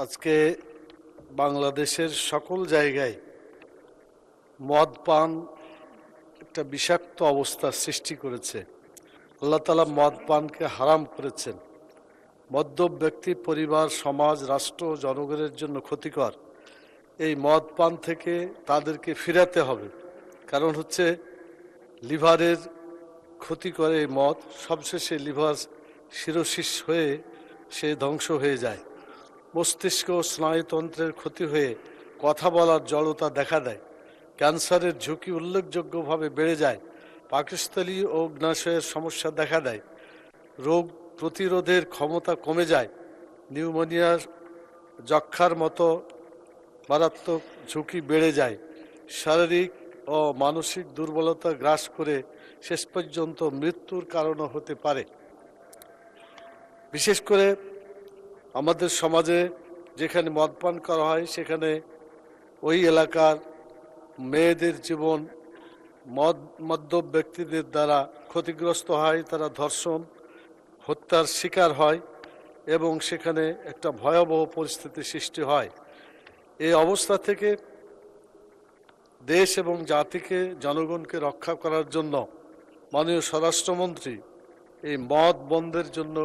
আজকে বাংলাদেশের সকল জায়গায় মদ পান একটা বিষাক্ত অবস্থার সৃষ্টি করেছে। আল্লাহ তাআলা মদ পানকে হারাম করেছেন। মদ্যপ ব্যক্তি, পরিবার, সমাজ, রাষ্ট্র, জনগণের জন্য ক্ষতিকর। এই মদ পান থেকে তাদেরকে ফিরাতে হবে। কারণ হচ্ছে লিভারের ক্ষতি করে এই মদ, সবশেষে লিভার সিরোসিস হয়ে সে ধ্বংস হয়ে যায়। মস্তিষ্ক ও স্নায়ুতন্ত্রের ক্ষতি হয়ে কথা বলার জড়তা দেখা দেয়। ক্যান্সারের ঝুঁকি উল্লেখযোগ্যভাবে বেড়ে যায়। পাকস্থলী ও অগ্ন্যাশয়ের সমস্যা দেখা দেয়। রোগ প্রতিরোধের ক্ষমতা কমে যায়। নিউমোনিয়ার, যক্ষ্মার মতো মারাত্মক ঝুঁকি বেড়ে যায়। শারীরিক ও মানসিক দুর্বলতা গ্রাস করে শেষ পর্যন্ত মৃত্যুর কারণও হতে পারে। বিশেষ করে আমাদের সমাজে যেখানে মদপান করা হয় সেখানে ওই এলাকার মেয়েদের জীবন মদ্যপ ব্যক্তিদের দ্বারা ক্ষতিগ্রস্ত হয়। তারা ধর্ষণ, হত্যার শিকার হয় এবং সেখানে একটা ভয়াবহ পরিস্থিতি সৃষ্টি হয়। এই অবস্থা থেকে দেশ এবং জাতিকে, জনগণকে রক্ষা করার জন্য মাননীয় স্বরাষ্ট্রমন্ত্রী এই মদ বন্ধের জন্য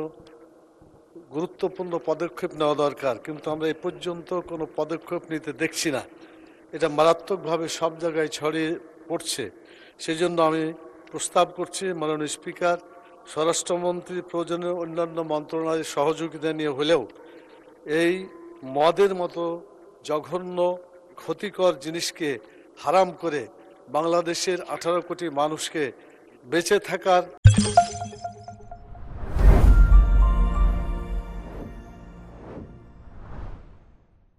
গুরুত্বপূর্ণ পদক্ষেপ নেওয়া দরকার, কিন্তু আমরা এ পর্যন্ত কোনো পদক্ষেপ নিতে দেখছি না। এটা মারাত্মকভাবে সব জায়গায় ছড়িয়ে পড়ছে। সেজন্য আমি প্রস্তাব করছি মাননীয় স্পিকার, স্বরাষ্ট্রমন্ত্রী প্রয়োজনীয় অন্যান্য মন্ত্রণালয়ের সহযোগিতা নিয়ে হলেও এই মদের মতো জঘন্য ক্ষতিকর জিনিসকে হারাম করে বাংলাদেশের 18 কোটি মানুষকে বেঁচে থাকার